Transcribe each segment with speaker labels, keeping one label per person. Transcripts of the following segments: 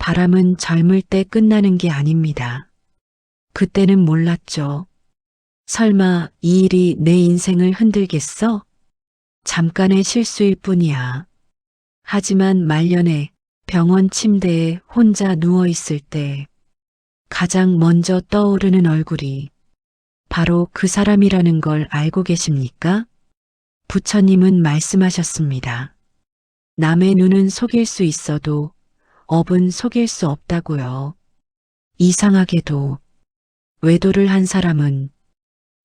Speaker 1: 바람은 젊을 때 끝나는 게 아닙니다. 그때는 몰랐죠. 설마 이 일이 내 인생을 흔들겠어? 잠깐의 실수일 뿐이야. 하지만 말년에 병원 침대에 혼자 누워 있을 때 가장 먼저 떠오르는 얼굴이 바로 그 사람이라는 걸 알고 계십니까? 부처님은 말씀하셨습니다. 남의 눈은 속일 수 있어도 업은 속일 수 없다고요. 이상하게도 외도를 한 사람은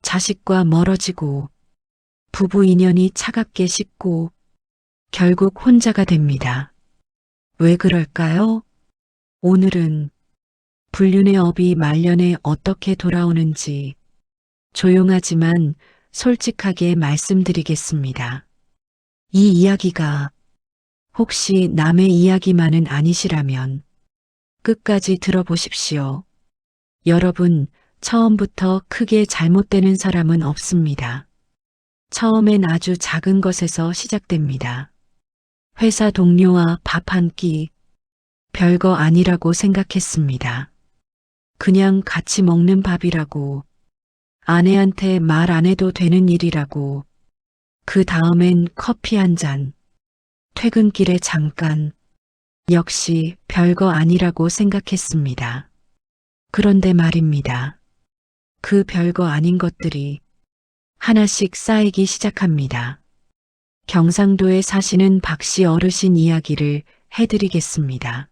Speaker 1: 자식과 멀어지고 부부 인연이 차갑게 식고 결국 혼자가 됩니다. 왜 그럴까요? 오늘은 불륜의 업이 말년에 어떻게 돌아오는지 조용하지만 솔직하게 말씀드리겠습니다. 이 이야기가 혹시 남의 이야기만은 아니시라면 끝까지 들어보십시오. 여러분, 처음부터 크게 잘못되는 사람은 없습니다. 처음엔 아주 작은 것에서 시작됩니다. 회사 동료와 밥 한 끼, 별거 아니라고 생각했습니다. 그냥 같이 먹는 밥이라고, 아내한테 말 안 해도 되는 일이라고, 그 다음엔 커피 한 잔, 퇴근길에 잠깐, 역시 별거 아니라고 생각했습니다. 그런데 말입니다. 그 별거 아닌 것들이 하나씩 쌓이기 시작합니다. 경상도에 사시는 박씨 어르신 이야기를 해드리겠습니다.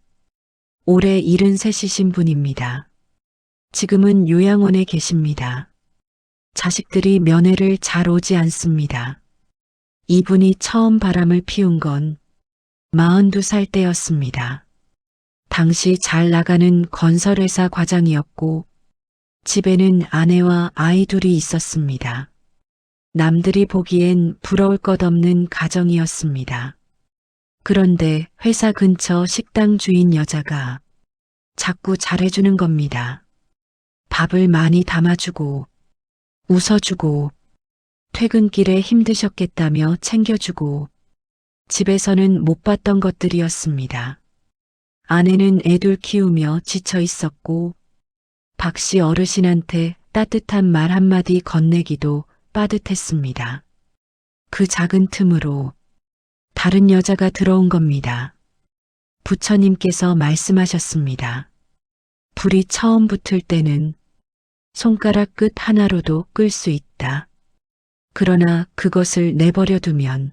Speaker 1: 올해 73이신 분입니다. 지금은 요양원에 계십니다. 자식들이 면회를 잘 오지 않습니다. 이분이 처음 바람을 피운 건 42살 때였습니다. 당시 잘 나가는 건설회사 과장이었고 집에는 아내와 아이 둘이 있었습니다. 남들이 보기엔 부러울 것 없는 가정이었습니다. 그런데 회사 근처 식당 주인 여자가 자꾸 잘해주는 겁니다. 밥을 많이 담아주고 웃어주고 퇴근길에 힘드셨겠다며 챙겨주고 집에서는 못 봤던 것들이었습니다. 아내는 애들 키우며 지쳐 있었고 박씨 어르신한테 따뜻한 말 한마디 건네기도 빠듯했습니다. 그 작은 틈으로 다른 여자가 들어온 겁니다. 부처님께서 말씀하셨습니다. 불이 처음 붙을 때는 손가락 끝 하나로도 끌 수 있다. 그러나 그것을 내버려 두면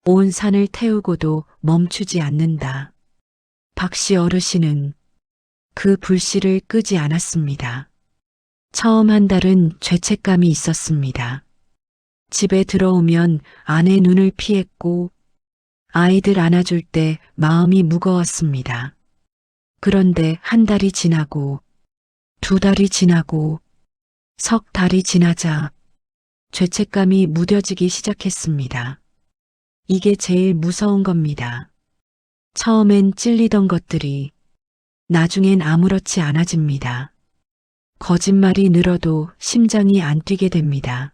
Speaker 1: 온 산을 태우고도 멈추지 않는다. 박씨 어르신은 그 불씨를 끄지 않았습니다. 처음 한 달은 죄책감이 있었습니다. 집에 들어오면 아내 눈을 피했고 아이들 안아줄 때 마음이 무거웠습니다. 그런데 한 달이 지나고 두 달이 지나고 석 달이 지나자 죄책감이 무뎌지기 시작했습니다. 이게 제일 무서운 겁니다. 처음엔 찔리던 것들이 나중엔 아무렇지 않아집니다. 거짓말이 늘어도 심장이 안 뛰게 됩니다.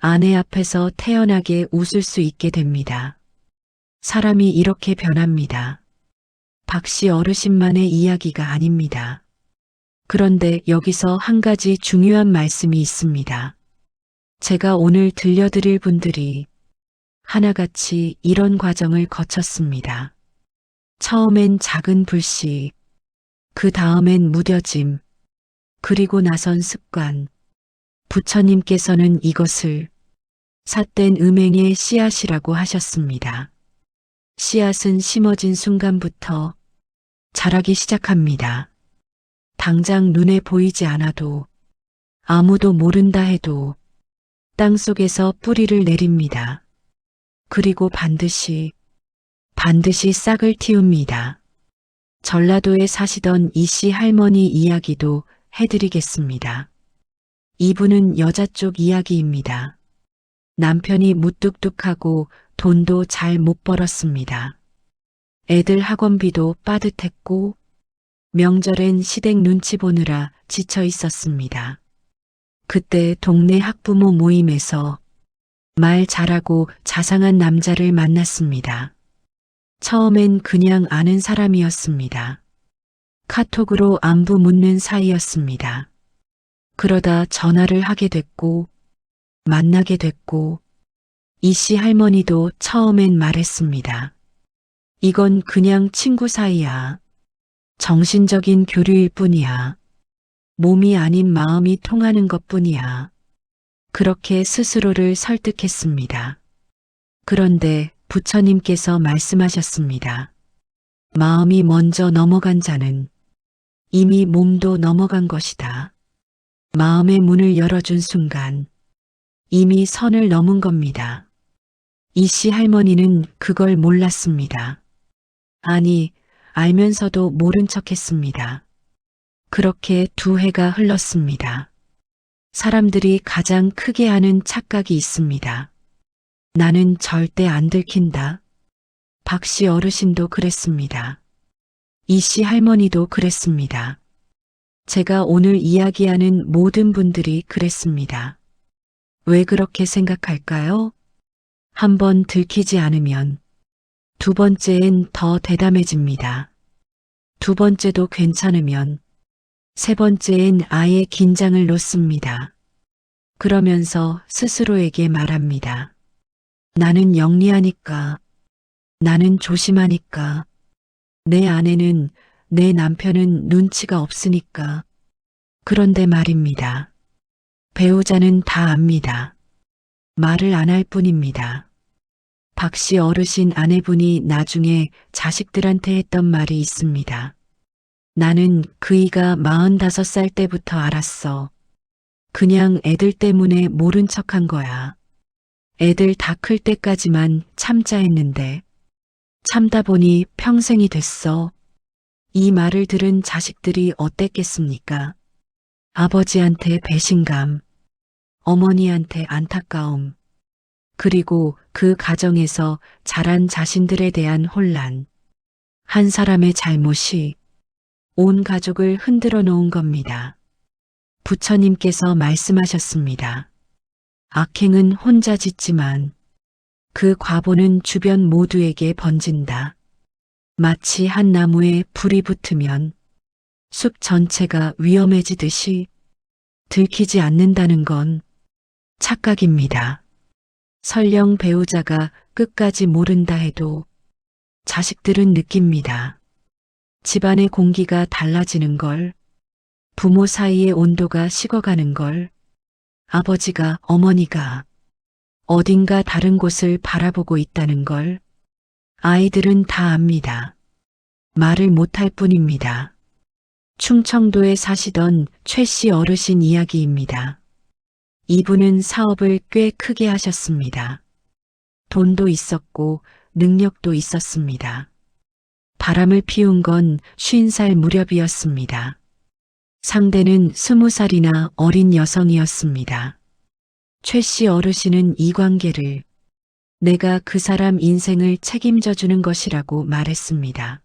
Speaker 1: 아내 앞에서 태연하게 웃을 수 있게 됩니다. 사람이 이렇게 변합니다. 박씨 어르신만의 이야기가 아닙니다. 그런데 여기서 한 가지 중요한 말씀이 있습니다. 제가 오늘 들려드릴 분들이 하나같이 이런 과정을 거쳤습니다. 처음엔 작은 불씨, 그 다음엔 무뎌짐, 그리고 나선 습관. 부처님께서는 이것을 삿된 음행의 씨앗이라고 하셨습니다. 씨앗은 심어진 순간부터 자라기 시작합니다. 당장 눈에 보이지 않아도 아무도 모른다 해도 땅속에서 뿌리를 내립니다. 그리고 반드시 싹을 틔웁니다. 전라도에 사시던 이씨 할머니 이야기도 해드리겠습니다. 이분은 여자 쪽 이야기입니다. 남편이 무뚝뚝하고 돈도 잘 못 벌었습니다. 애들 학원비도 빠듯했고 명절엔 시댁 눈치 보느라 지쳐 있었습니다. 그때 동네 학부모 모임에서 말 잘하고 자상한 남자를 만났습니다. 처음엔 그냥 아는 사람이었습니다. 카톡으로 안부 묻는 사이였습니다. 그러다 전화를 하게 됐고, 만나게 됐고, 이 씨 할머니도 처음엔 말했습니다. 이건 그냥 친구 사이야. 정신적인 교류일 뿐이야. 몸이 아닌 마음이 통하는 것 뿐이야. 그렇게 스스로를 설득했습니다. 그런데 부처님께서 말씀하셨습니다. 마음이 먼저 넘어간 자는 이미 몸도 넘어간 것이다. 마음의 문을 열어준 순간 이미 선을 넘은 겁니다. 이 씨 할머니는 그걸 몰랐습니다. 아니, 알면서도 모른 척 했습니다. 그렇게 2해가 흘렀습니다. 사람들이 가장 크게 하는 착각이 있습니다. 나는 절대 안 들킨다. 박 씨 어르신도 그랬습니다. 이 씨 할머니도 그랬습니다. 제가 오늘 이야기하는 모든 분들이 그랬습니다. 왜 그렇게 생각할까요? 한번 들키지 않으면 2번째엔 더 대담해집니다. 2번째도 괜찮으면 3번째엔 아예 긴장을 놓습니다. 그러면서 스스로에게 말합니다. 나는 영리하니까, 나는 조심하니까, 내 아내는, 내 남편은 눈치가 없으니까. 그런데 말입니다. 배우자는 다 압니다. 말을 안 할 뿐입니다. 박 씨 어르신 아내분이 나중에 자식들한테 했던 말이 있습니다. 나는 그이가 45살 때부터 알았어. 그냥 애들 때문에 모른 척한 거야. 애들 다 클 때까지만 참자 했는데 참다 보니 평생이 됐어. 이 말을 들은 자식들이 어땠겠습니까? 아버지한테 배신감, 어머니한테 안타까움, 그리고 그 가정에서 자란 자신들에 대한 혼란. 한 사람의 잘못이 온 가족을 흔들어 놓은 겁니다. 부처님께서 말씀하셨습니다. 악행은 혼자 짓지만 그 과보는 주변 모두에게 번진다. 마치 한 나무에 불이 붙으면 숲 전체가 위험해지듯이 들키지 않는다는 건 착각입니다. 설령 배우자가 끝까지 모른다 해도 자식들은 느낍니다. 집안의 공기가 달라지는 걸, 부모 사이의 온도가 식어가는 걸, 아버지가, 어머니가 어딘가 다른 곳을 바라보고 있다는 걸 아이들은 다 압니다. 말을 못할 뿐입니다. 충청도에 사시던 최 씨 어르신 이야기입니다. 이분은 사업을 꽤 크게 하셨습니다. 돈도 있었고 능력도 있었습니다. 바람을 피운 건 50살 무렵이었습니다. 상대는 20살이나 어린 여성이었습니다. 최 씨 어르신은 이 관계를 내가 그 사람 인생을 책임져 주는 것이라고 말했습니다.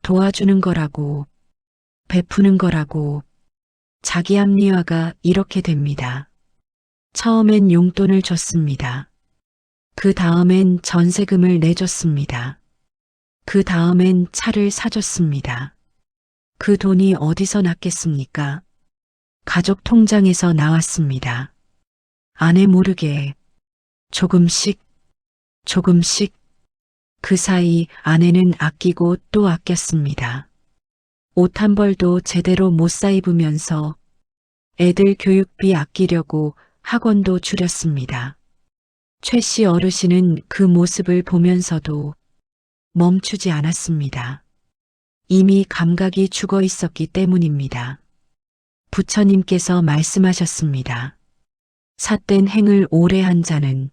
Speaker 1: 도와주는 거라고, 베푸는 거라고. 자기 합리화가 이렇게 됩니다. 처음엔 용돈을 줬습니다. 그 다음엔 전세금을 내줬습니다. 그 다음엔 차를 사줬습니다. 그 돈이 어디서 났겠습니까? 가족 통장에서 나왔습니다. 아내 모르게 조금씩 조금씩. 그 사이 아내는 아끼고 또 아꼈습니다. 옷 한 벌도 제대로 못 사 입으면서 애들 교육비 아끼려고 학원도 줄였습니다. 최 씨 어르신은 그 모습을 보면서도 멈추지 않았습니다. 이미 감각이 죽어 있었기 때문입니다. 부처님께서 말씀하셨습니다. 삿된 행을 오래 한 자는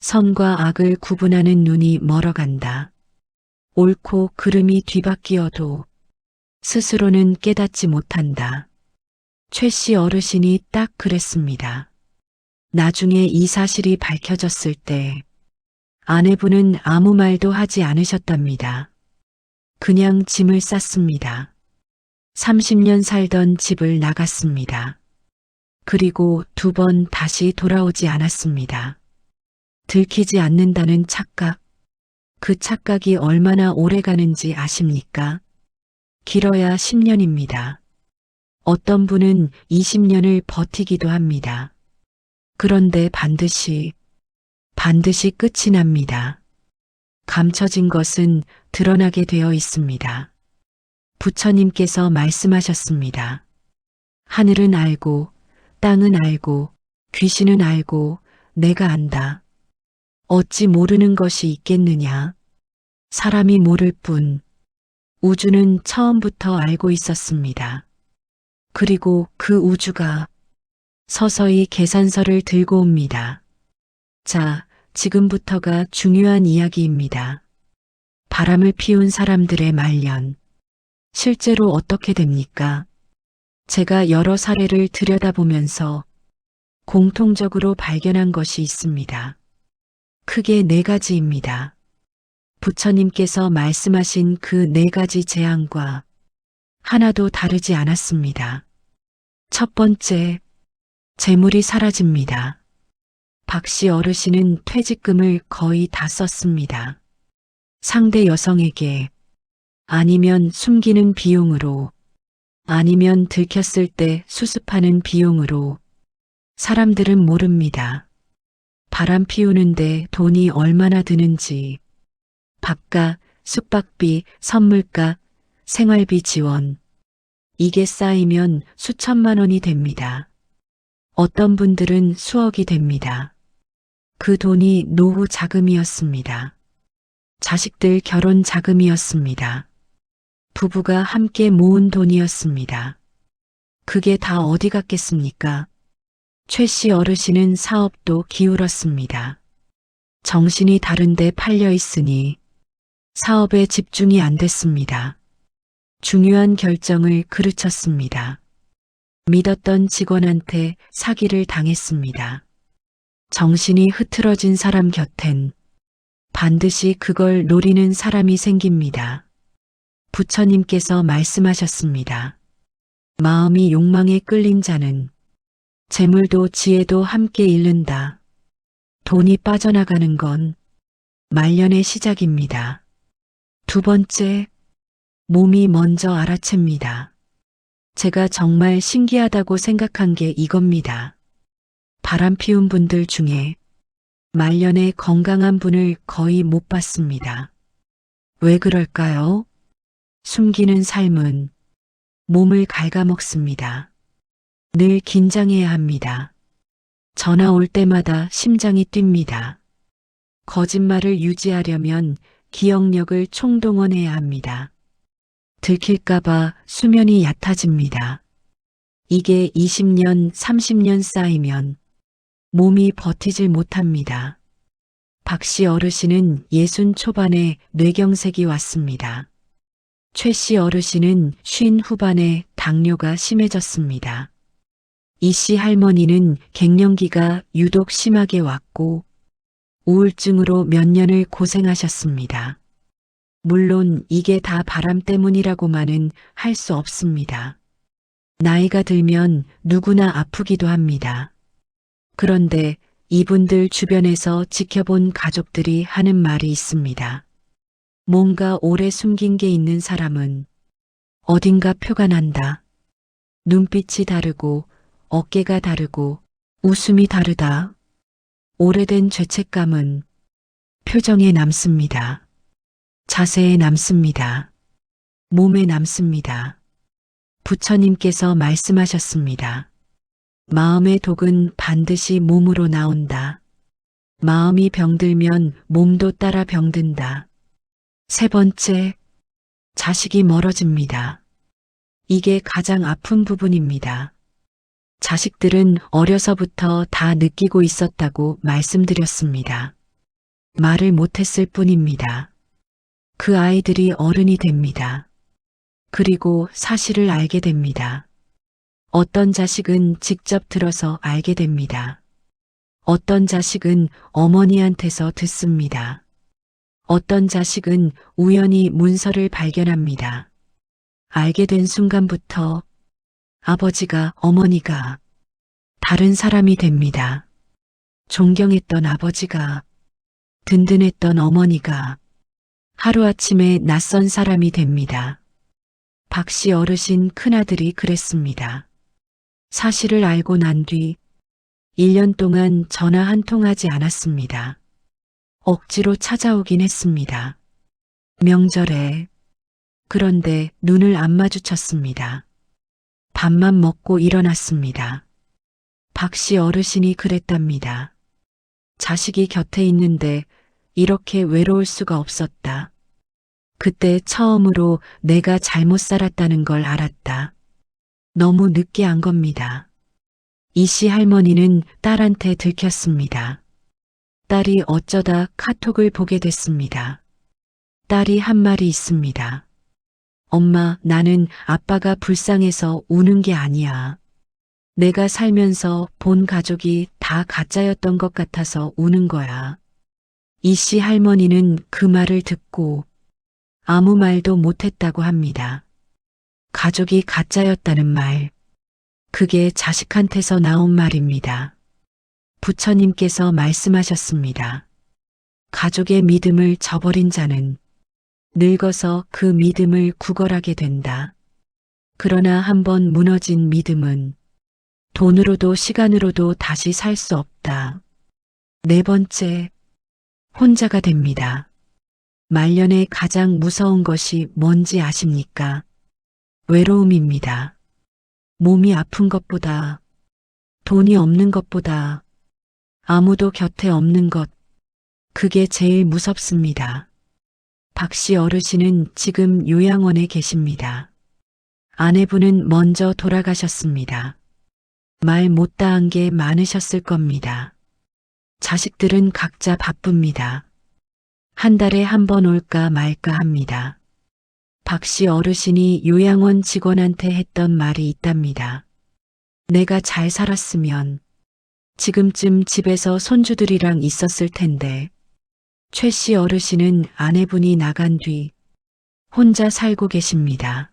Speaker 1: 선과 악을 구분하는 눈이 멀어간다. 옳고 그름이 뒤바뀌어도 스스로는 깨닫지 못한다. 최 씨 어르신이 딱 그랬습니다. 나중에 이 사실이 밝혀졌을 때 아내분은 아무 말도 하지 않으셨답니다. 그냥 짐을 쌌습니다. 30년 살던 집을 나갔습니다. 그리고 2번 다시 돌아오지 않았습니다. 들키지 않는다는 착각, 그 착각이 얼마나 오래 가는지 아십니까? 길어야 10년입니다. 어떤 분은 20년을 버티기도 합니다. 그런데 반드시 끝이 납니다. 감춰진 것은 드러나게 되어 있습니다. 부처님께서 말씀하셨습니다. 하늘은 알고, 땅은 알고, 귀신은 알고, 내가 안다. 어찌 모르는 것이 있겠느냐? 사람이 모를 뿐, 우주는 처음부터 알고 있었습니다. 그리고 그 우주가 서서히 계산서를 들고 옵니다. 자, 지금부터가 중요한 이야기입니다. 바람을 피운 사람들의 말년. 실제로 어떻게 됩니까? 제가 여러 사례를 들여다보면서 공통적으로 발견한 것이 있습니다. 크게 4가지입니다. 부처님께서 말씀하신 그 4가지 재앙과 하나도 다르지 않았습니다. 첫 번째, 재물이 사라집니다. 박씨 어르신은 퇴직금을 거의 다 썼습니다. 상대 여성에게, 아니면 숨기는 비용으로, 아니면 들켰을 때 수습하는 비용으로. 사람들은 모릅니다. 바람 피우는데 돈이 얼마나 드는지. 밥값, 숙박비, 선물값, 생활비 지원. 이게 쌓이면 수천만 원이 됩니다. 어떤 분들은 수억이 됩니다. 그 돈이 노후 자금이었습니다. 자식들 결혼 자금이었습니다. 부부가 함께 모은 돈이었습니다. 그게 다 어디 갔겠습니까? 최 씨 어르신은 사업도 기울었습니다. 정신이 다른데 팔려 있으니 사업에 집중이 안 됐습니다. 중요한 결정을 그르쳤습니다. 믿었던 직원한테 사기를 당했습니다. 정신이 흐트러진 사람 곁엔 반드시 그걸 노리는 사람이 생깁니다. 부처님께서 말씀하셨습니다. 마음이 욕망에 끌린 자는 재물도 지혜도 함께 잃는다. 돈이 빠져나가는 건 말년의 시작입니다. 두 번째, 몸이 먼저 알아챕니다. 제가 정말 신기하다고 생각한 게 이겁니다. 바람 피운 분들 중에 말년에 건강한 분을 거의 못 봤습니다. 왜 그럴까요? 숨기는 삶은 몸을 갉아먹습니다. 늘 긴장해야 합니다. 전화 올 때마다 심장이 뜁니다. 거짓말을 유지하려면 기억력을 총동원해야 합니다. 들킬까봐 수면이 얕아집니다. 이게 20년, 30년 쌓이면 몸이 버티질 못합니다. 박씨 어르신은 60 초반에 뇌경색이 왔습니다. 최 씨 어르신은 50 후반에 당뇨가 심해졌습니다. 이 씨 할머니는 갱년기가 유독 심하게 왔고 우울증으로 몇 년을 고생하셨습니다. 물론 이게 다 바람 때문이라고만은 할 수 없습니다. 나이가 들면 누구나 아프기도 합니다. 그런데 이분들 주변에서 지켜본 가족들이 하는 말이 있습니다. 뭔가 오래 숨긴 게 있는 사람은 어딘가 표가 난다. 눈빛이 다르고 어깨가 다르고 웃음이 다르다. 오래된 죄책감은 표정에 남습니다. 자세에 남습니다. 몸에 남습니다. 부처님께서 말씀하셨습니다. 마음의 독은 반드시 몸으로 나온다. 마음이 병들면 몸도 따라 병든다. 세 번째, 자식이 멀어집니다. 이게 가장 아픈 부분입니다. 자식들은 어려서부터 다 느끼고 있었다고 말씀드렸습니다. 말을 못했을 뿐입니다. 그 아이들이 어른이 됩니다. 그리고 사실을 알게 됩니다. 어떤 자식은 직접 들어서 알게 됩니다. 어떤 자식은 어머니한테서 듣습니다. 어떤 자식은 우연히 문서를 발견합니다. 알게 된 순간부터 아버지가, 어머니가 다른 사람이 됩니다. 존경했던 아버지가, 든든했던 어머니가 하루아침에 낯선 사람이 됩니다. 박씨 어르신 큰아들이 그랬습니다. 사실을 알고 난 뒤 1년 동안 전화 한 통 하지 않았습니다. 억지로 찾아오긴 했습니다. 명절에. 그런데 눈을 안 마주쳤습니다. 밥만 먹고 일어났습니다. 박씨 어르신이 그랬답니다. 자식이 곁에 있는데 이렇게 외로울 수가 없었다. 그때 처음으로 내가 잘못 살았다는 걸 알았다. 너무 늦게 안 겁니다. 이씨 할머니는 딸한테 들켰습니다. 딸이 어쩌다 카톡을 보게 됐습니다. 딸이 한 말이 있습니다. 엄마, 나는 아빠가 불쌍해서 우는 게 아니야. 내가 살면서 본 가족이 다 가짜였던 것 같아서 우는 거야. 이씨 할머니는 그 말을 듣고 아무 말도 못했다고 합니다. 가족이 가짜였다는 말. 그게 자식한테서 나온 말입니다. 부처님께서 말씀하셨습니다. 가족의 믿음을 저버린 자는 늙어서 그 믿음을 구걸하게 된다. 그러나 한번 무너진 믿음은 돈으로도 시간으로도 다시 살 수 없다. 네 번째, 혼자가 됩니다. 말년에 가장 무서운 것이 뭔지 아십니까? 외로움입니다. 몸이 아픈 것보다, 돈이 없는 것보다, 아무도 곁에 없는 것, 그게 제일 무섭습니다. 박씨 어르신은 지금 요양원에 계십니다. 아내분은 먼저 돌아가셨습니다. 말 못다한 게 많으셨을 겁니다. 자식들은 각자 바쁩니다. 한 달에 한 번 올까 말까 합니다. 박씨 어르신이 요양원 직원한테 했던 말이 있답니다. 내가 잘 살았으면 지금쯤 집에서 손주들이랑 있었을 텐데. 최씨 어르신은 아내분이 나간 뒤 혼자 살고 계십니다.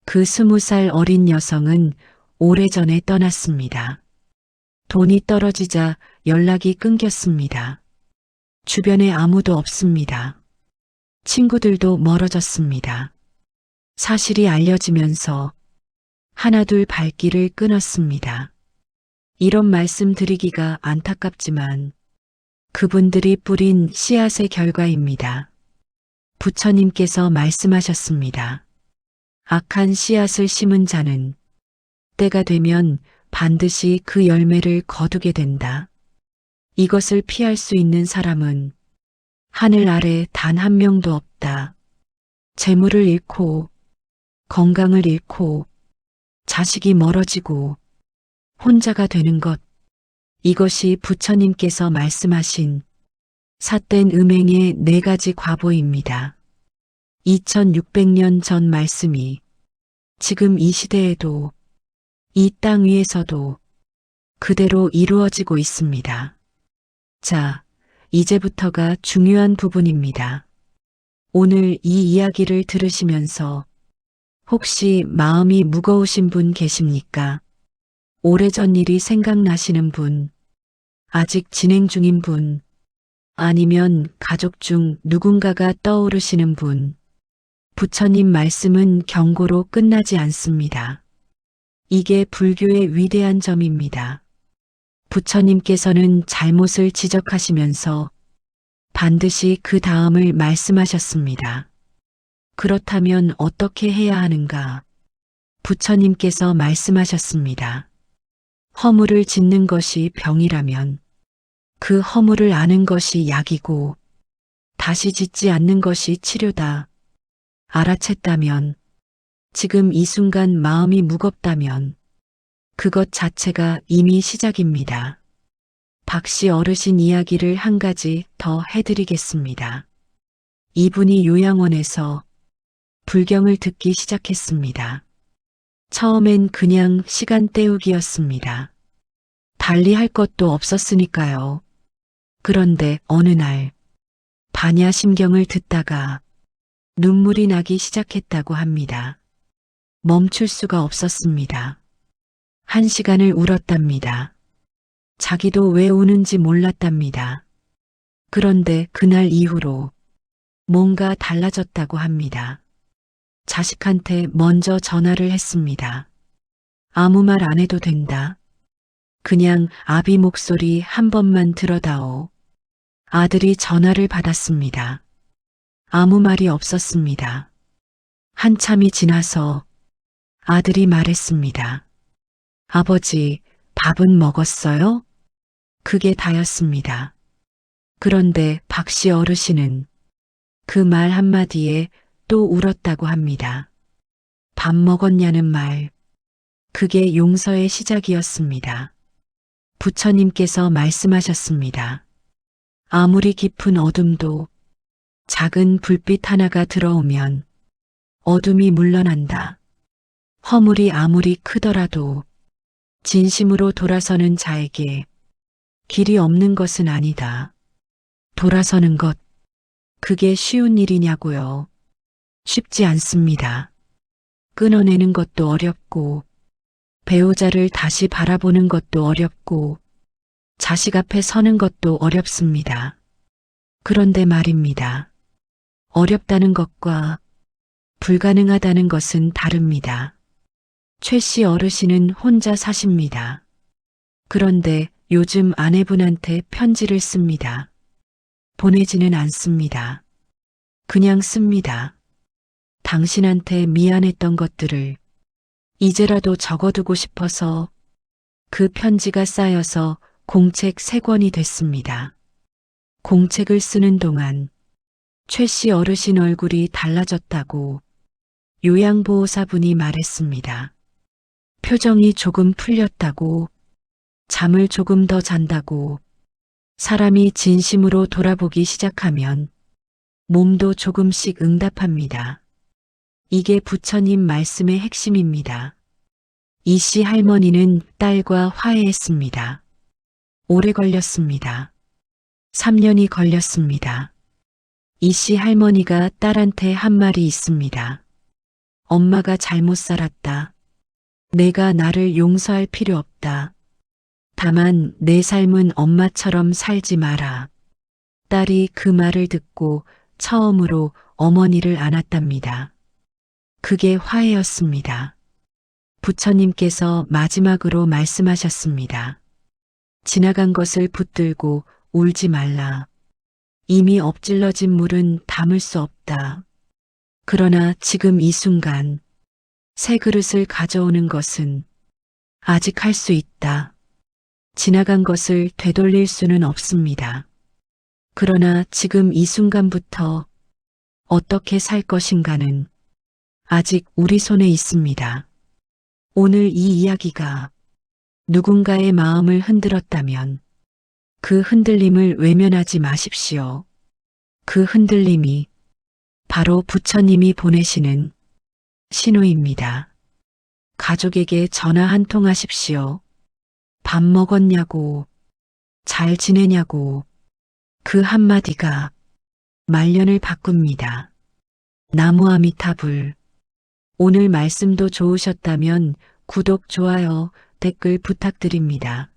Speaker 1: 그 20살 어린 여성은 오래전에 떠났습니다. 돈이 떨어지자 연락이 끊겼습니다. 주변에 아무도 없습니다. 친구들도 멀어졌습니다. 사실이 알려지면서 하나둘 발길을 끊었습니다. 이런 말씀 드리기가 안타깝지만 그분들이 뿌린 씨앗의 결과입니다. 부처님께서 말씀하셨습니다. 악한 씨앗을 심은 자는 때가 되면 반드시 그 열매를 거두게 된다. 이것을 피할 수 있는 사람은 하늘 아래 단 한 명도 없다. 재물을 잃고, 건강을 잃고, 자식이 멀어지고, 혼자가 되는 것. 이것이 부처님께서 말씀하신 삿된 음행의 4가지 과보입니다. 2600년 전 말씀이 지금 이 시대에도 이 땅 위에서도 그대로 이루어지고 있습니다. 자, 이제부터가 중요한 부분입니다. 오늘 이 이야기를 들으시면서 혹시 마음이 무거우신 분 계십니까? 오래전 일이 생각나시는 분, 아직 진행 중인 분, 아니면 가족 중 누군가가 떠오르시는 분, 부처님 말씀은 경고로 끝나지 않습니다. 이게 불교의 위대한 점입니다. 부처님께서는 잘못을 지적하시면서 반드시 그 다음을 말씀하셨습니다. 그렇다면 어떻게 해야 하는가? 부처님께서 말씀하셨습니다. 허물을 짓는 것이 병이라면 그 허물을 아는 것이 약이고 다시 짓지 않는 것이 치료다. 알아챘다면, 지금 이 순간 마음이 무겁다면 그것 자체가 이미 시작입니다. 박씨 어르신 이야기를 한 가지 더 해드리겠습니다. 이분이 요양원에서 불경을 듣기 시작했습니다. 처음엔 그냥 시간 때우기였습니다. 달리 할 것도 없었으니까요. 그런데 어느 날 반야심경을 듣다가 눈물이 나기 시작했다고 합니다. 멈출 수가 없었습니다. 1시간을 울었답니다. 자기도 왜 우는지 몰랐답니다. 그런데 그날 이후로 뭔가 달라졌다고 합니다. 자식한테 먼저 전화를 했습니다. 아무 말 안 해도 된다. 그냥 아비 목소리 한 번만 들어다오. 아들이 전화를 받았습니다. 아무 말이 없었습니다. 한참이 지나서 아들이 말했습니다. 아버지, 밥은 먹었어요? 그게 다였습니다. 그런데 박씨 어르신은 그 말 한마디에 또 울었다고 합니다. 밥 먹었냐는 말, 그게 용서의 시작이었습니다. 부처님께서 말씀하셨습니다. 아무리 깊은 어둠도 작은 불빛 하나가 들어오면 어둠이 물러난다. 허물이 아무리 크더라도 진심으로 돌아서는 자에게 길이 없는 것은 아니다. 돌아서는 것, 그게 쉬운 일이냐고요. 쉽지 않습니다. 끊어내는 것도 어렵고, 배우자를 다시 바라보는 것도 어렵고, 자식 앞에 서는 것도 어렵습니다. 그런데 말입니다. 어렵다는 것과 불가능하다는 것은 다릅니다. 최 씨 어르신은 혼자 사십니다. 그런데 요즘 아내분한테 편지를 씁니다. 보내지는 않습니다. 그냥 씁니다. 당신한테 미안했던 것들을 이제라도 적어두고 싶어서 그 편지가 쌓여서 공책 3권이 됐습니다. 공책을 쓰는 동안 최 씨 어르신 얼굴이 달라졌다고 요양보호사분이 말했습니다. 표정이 조금 풀렸다고, 잠을 조금 더 잔다고, 사람이 진심으로 돌아보기 시작하면 몸도 조금씩 응답합니다. 이게 부처님 말씀의 핵심입니다. 이 씨 할머니는 딸과 화해했습니다. 오래 걸렸습니다. 3년이 걸렸습니다. 이 씨 할머니가 딸한테 한 말이 있습니다. 엄마가 잘못 살았다. 내가 나를 용서할 필요 없다. 다만 내 삶은 엄마처럼 살지 마라. 딸이 그 말을 듣고 처음으로 어머니를 안았답니다. 그게 화해였습니다. 부처님께서 마지막으로 말씀하셨습니다. 지나간 것을 붙들고 울지 말라. 이미 엎질러진 물은 담을 수 없다. 그러나 지금 이 순간 새 그릇을 가져오는 것은 아직 할 수 있다. 지나간 것을 되돌릴 수는 없습니다. 그러나 지금 이 순간부터 어떻게 살 것인가는 아직 우리 손에 있습니다. 오늘 이 이야기가 누군가의 마음을 흔들었다면 그 흔들림을 외면하지 마십시오. 그 흔들림이 바로 부처님이 보내시는 신호입니다. 가족에게 전화 한 통 하십시오. 밥 먹었냐고, 잘 지내냐고, 그 한마디가 말년을 바꿉니다. 나무 아미타불. 오늘 말씀도 좋으셨다면 구독, 좋아요, 댓글 부탁드립니다.